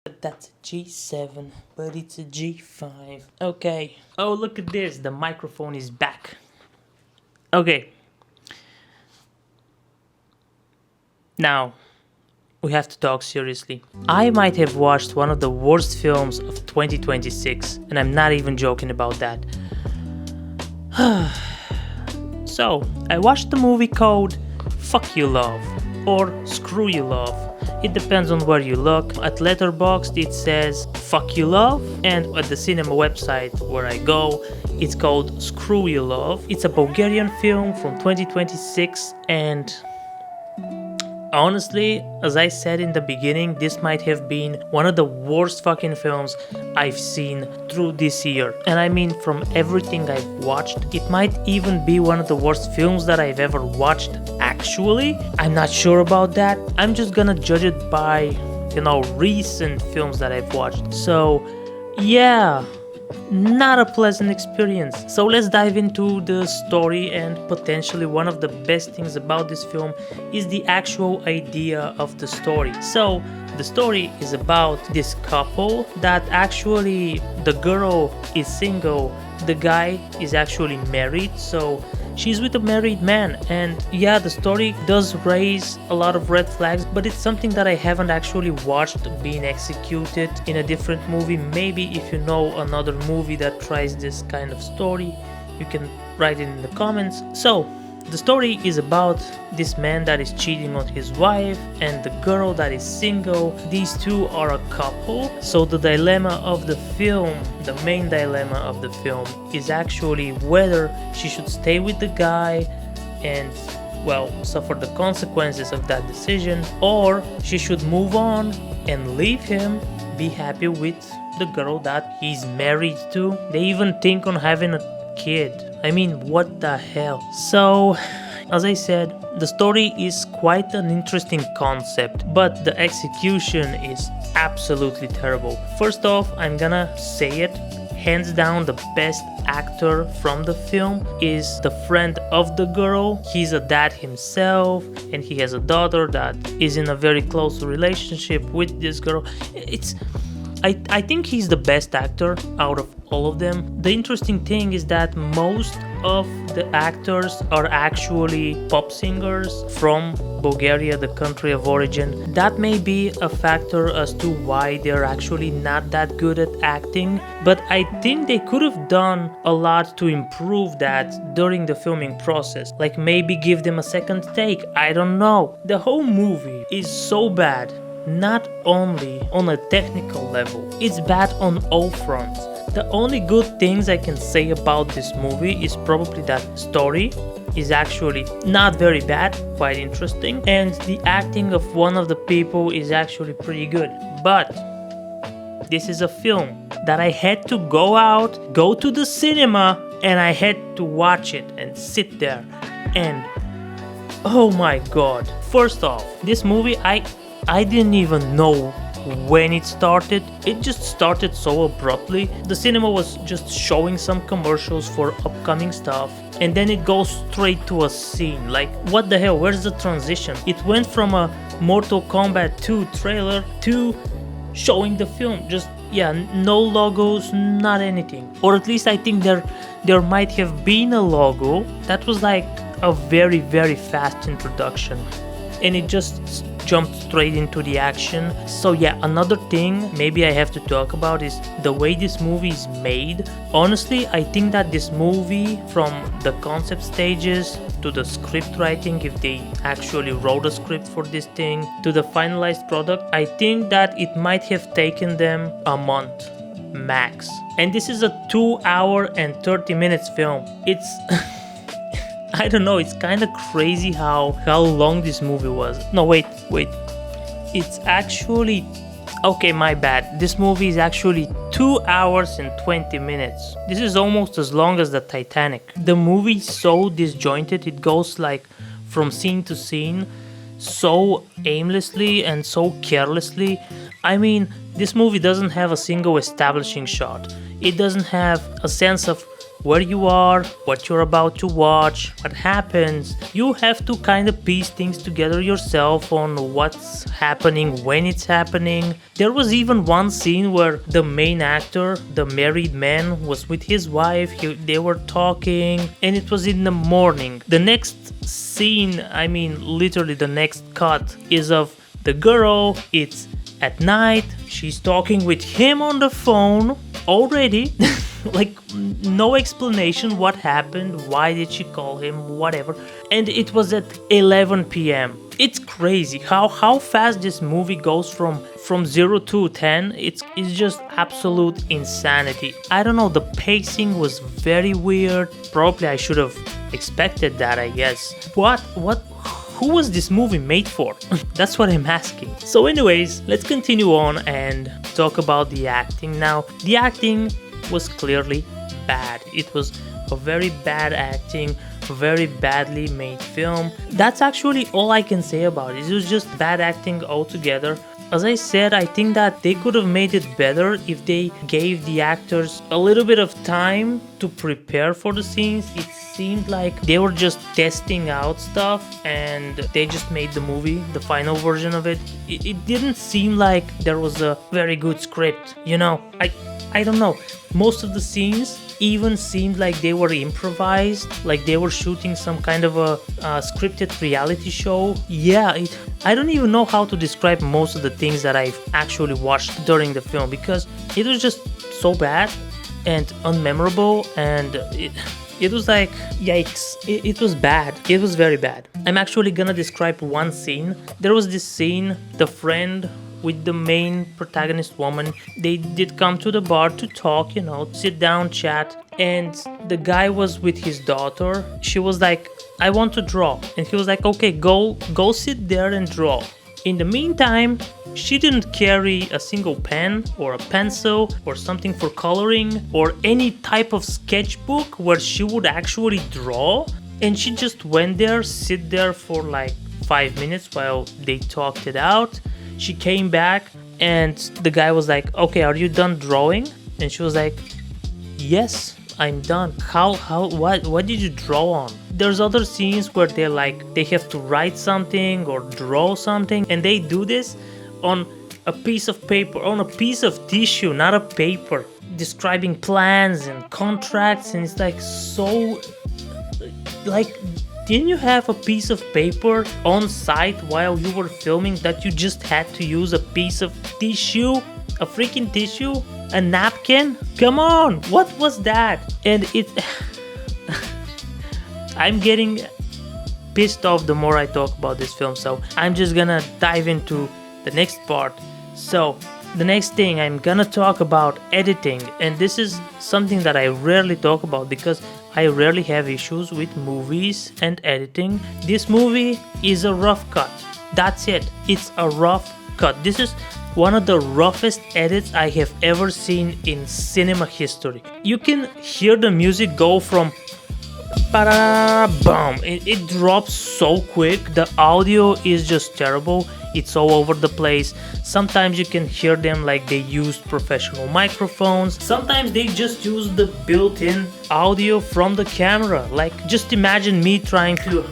That's a G7, but it's a G5. Okay. Oh, look at this. The microphone is back. Okay. Now, we have to talk seriously. I might have watched one of the worst films of 2026, and I'm not even joking about that. So, I watched the movie called Fuck You Love, or Screw You Love. It depends on where you look. At Letterboxd it says Fuck You Love, and at the cinema website where I go, it's called Screw You Love. It's a Bulgarian film from 2026, and honestly, as I said in the beginning, this might have been one of the worst fucking films I've seen through this year. And I mean, from everything I've watched, it might even be one of the worst films that I've ever watched, actually. I'm not sure about that. I'm just gonna judge it by, recent films that I've watched. So, yeah. Not a pleasant experience. So let's dive into the story, and potentially one of the best things about this film is the actual idea of the story. So the story is about this couple that actually, the girl is single, the guy is actually married, so she's with a married man. And yeah, the story does raise a lot of red flags, but it's something that I haven't actually watched being executed in a different movie. Maybe if you know another movie that tries this kind of story, you can write it in the comments. So the story is about this man that is cheating on his wife and the girl that is single. These two are a couple. So the dilemma of the film, the main dilemma of the film, is actually whether she should stay with the guy and, well, suffer the consequences of that decision, or she should move on and leave him, be happy with the girl that he's married to. They even think on having a kid. I mean, what the hell? So, as I said, the story is quite an interesting concept, but the execution is absolutely terrible. First off, I'm gonna say it, hands down, the best actor from the film is the friend of the girl. He's a dad himself, and he has a daughter that is in a very close relationship with this girl. I think he's the best actor out of all of them. The interesting thing is that most of the actors are actually pop singers from Bulgaria, the country of origin. That may be a factor as to why they're actually not that good at acting, but I think they could have done a lot to improve that during the filming process. Like maybe give them a second take, I don't know. The whole movie is so bad. Not only on a technical level, it's bad on all fronts. The only good things I can say about this movie is probably that story is actually not very bad, quite interesting, and the acting of one of the people is actually pretty good. But this is a film that I had to go to the cinema, and I had to watch it and sit there. And oh my god. First off, this movie, I didn't even know when it started. It just started so abruptly. The cinema was just showing some commercials for upcoming stuff, and then it goes straight to a scene. Like, what the hell? Where's the transition? It went from a Mortal Kombat 2 trailer to showing the film. Just, yeah, no logos, not anything. Or at least I think there might have been a logo. That was like a very, very fast introduction, and it just jumped straight into the action. So yeah, another thing maybe I have to talk about is the way this movie is made. Honestly, I think that this movie, from the concept stages to the script writing, if they actually wrote a script for this thing, to the finalized product, I think that it might have taken them a month max. And this is a 2 hour and 30 minutes film. It's I don't know, it's kind of crazy how long this movie was. No, wait. It's actually... Okay, my bad. This movie is actually 2 hours and 20 minutes. This is almost as long as the Titanic. The movie is so disjointed, it goes like from scene to scene so aimlessly and so carelessly. I mean, this movie doesn't have a single establishing shot. It doesn't have a sense of where you are, what you're about to watch, what happens. You have to kind of piece things together yourself on what's happening, when it's happening. There was even one scene where the main actor, the married man, was with his wife. They were talking, and it was in the morning. The next scene, I mean literally the next cut, is of the girl. It's at night. She's talking with him on the phone already. Like, no explanation what happened, why did she call him, whatever. And it was at 11 p.m. It's crazy how fast this movie goes from 0 to 10. It's just absolute insanity. I don't know, the pacing was very weird. Probably I should have expected that, I guess. Who was this movie made for? That's what I'm asking. So anyways, let's continue on and talk about the acting now. The acting was clearly bad. It was a very bad acting, a very badly made film. That's actually all I can say about it. It was just bad acting altogether. As I said, I think that they could have made it better if they gave the actors a little bit of time to prepare for the scenes. It seemed like they were just testing out stuff and they just made the movie, the final version of it. It didn't seem like there was a very good script, you know. I don't know. Most of the scenes even seemed like they were improvised, like they were shooting some kind of a scripted reality show. Yeah, I don't even know how to describe most of the things that I've actually watched during the film, because it was just so bad and unmemorable, and it was like, yikes. It was bad. It was very bad. I'm actually gonna describe one scene. There was this scene, the friend with the main protagonist woman, they did come to the bar to talk, you know, sit down, chat, and the guy was with his daughter. She was like, I want to draw, and he was like, okay, go sit there and draw. In the meantime, she didn't carry a single pen or a pencil or something for coloring or any type of sketchbook where she would actually draw, and she just went there, sit there for like 5 minutes while they talked it out. She came back and the guy was like, okay, are you done drawing? And she was like, yes, I'm done. What did you draw on? There's other scenes where they have to write something or draw something, and they do this on a piece of paper, on a piece of tissue, not a paper, describing plans and contracts, and it's like, so, like, didn't you have a piece of paper on site while you were filming that you just had to use a piece of tissue? A freaking tissue? A napkin? Come on! What was that? And I'm getting pissed off the more I talk about this film, so I'm just gonna dive into the next part. So, the next thing, I'm gonna talk about editing, and this is something that I rarely talk about because I rarely have issues with movies and editing. This movie is a rough cut. That's it. It's a rough cut. This is one of the roughest edits I have ever seen in cinema history. You can hear the music go from ba-da-bum. It drops so quick. The audio is just terrible. It's all over the place. Sometimes you can hear them like they used professional microphones. Sometimes they just use the built-in audio from the camera. Like, just imagine me trying to,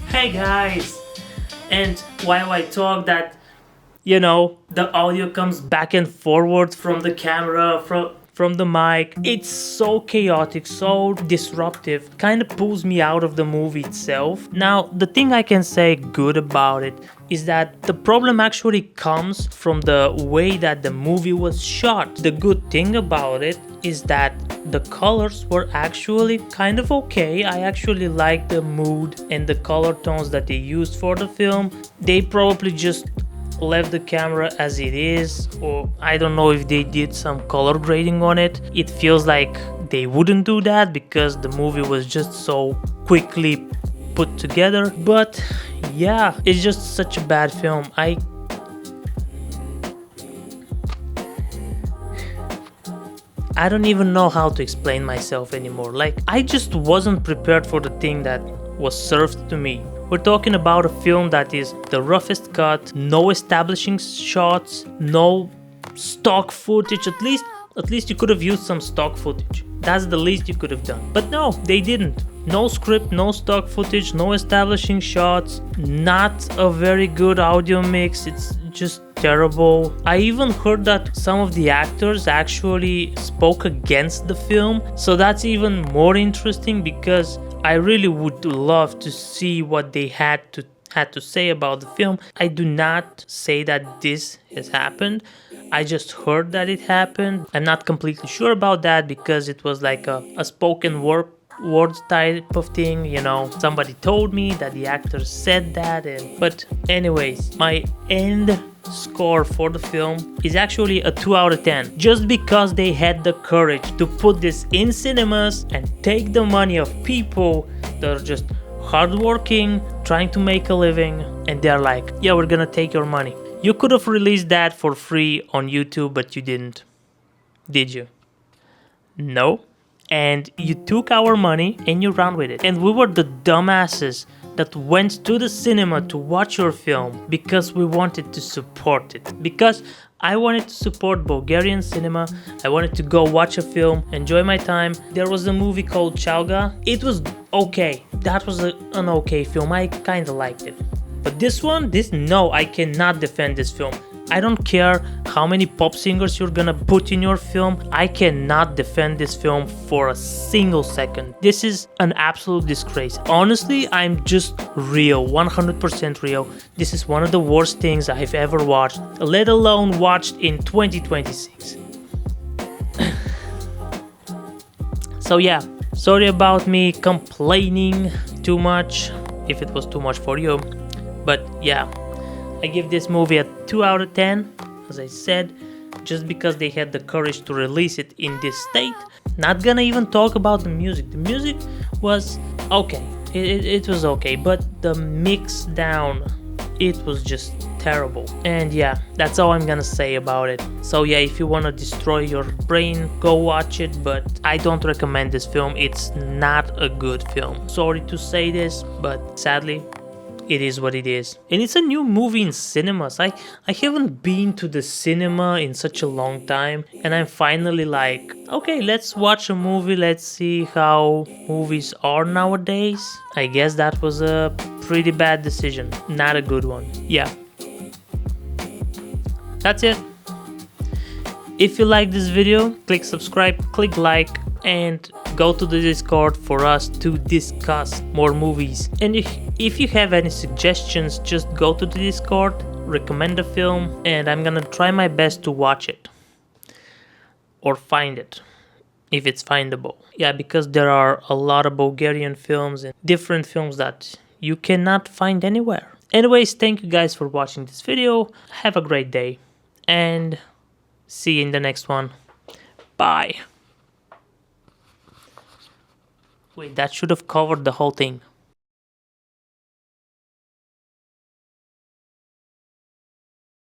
hey guys, and while I talk that, you know, the audio comes back and forward from the camera, from the mic. It's so chaotic, so disruptive, kind of pulls me out of the movie itself. Now, the thing I can say good about it is that the problem actually comes from the way that the movie was shot. The good thing about it is that the colors were actually kind of okay. I actually like the mood and the color tones that they used for the film. They probably just left the camera as it is, or I don't know if they did some color grading on it. It feels like they wouldn't do that because the movie was just so quickly put together. But yeah, it's just such a bad film. I don't even know how to explain myself anymore. Like, I just wasn't prepared for the thing that was served to me. We're talking about a film that is the roughest cut, no establishing shots, no stock footage, at least At least you could have used some stock footage. That's the least you could have done. But no, they didn't. No script, no stock footage, no establishing shots, not a very good audio mix. It's just terrible. I even heard that some of the actors actually spoke against the film, so that's even more interesting because I really would love to see what they had to say about the film. I do not say that this has happened. I just heard that it happened. I'm not completely sure about that because it was like a spoken words type of thing, you know. Somebody told me that the actors said that, but anyways, my end score for the film is actually a 2 out of 10, just because they had the courage to put this in cinemas and take the money of people that are just hardworking, trying to make a living, and they're like, yeah, we're gonna take your money. You could have released that for free on YouTube, but you didn't. Did you? No. And you took our money and you ran with it. And we were the dumbasses that went to the cinema to watch your film because we wanted to support it. Because I wanted to support Bulgarian cinema. I wanted to go watch a film, enjoy my time. There was a movie called Chalga. It was okay. That was an okay film. I kind of liked it. But no, I cannot defend this film. I don't care how many pop singers you're gonna put in your film. I cannot defend this film for a single second. This is an absolute disgrace. Honestly, I'm just real, 100% real. This is one of the worst things I've ever watched, let alone watched in 2026. So yeah, sorry about me complaining too much, if it was too much for you. But yeah, I give this movie a 2 out of 10, as I said, just because they had the courage to release it in this state. Not gonna even talk about the music. The music was okay. It was okay, but the mix down, it was just terrible. And yeah, that's all I'm gonna say about it. So yeah, if you wanna destroy your brain, go watch it, but I don't recommend this film. It's not a good film. Sorry to say this, but sadly, it is what it is. And it's a new movie in cinemas. I haven't been to the cinema in such a long time, and I'm finally like, okay, let's watch a movie, let's see how movies are nowadays. I guess that was a pretty bad decision. Not a good one. Yeah. That's it. If you like this video, click subscribe, click like, and go to the Discord for us to discuss more movies. And if you have any suggestions, just go to the Discord, recommend a film, and I'm gonna try my best to watch it. Or find it, if it's findable. Yeah, because there are a lot of Bulgarian films and different films that you cannot find anywhere. Anyways, thank you guys for watching this video. Have a great day, and see you in the next one. Bye. Wait, that should have covered the whole thing.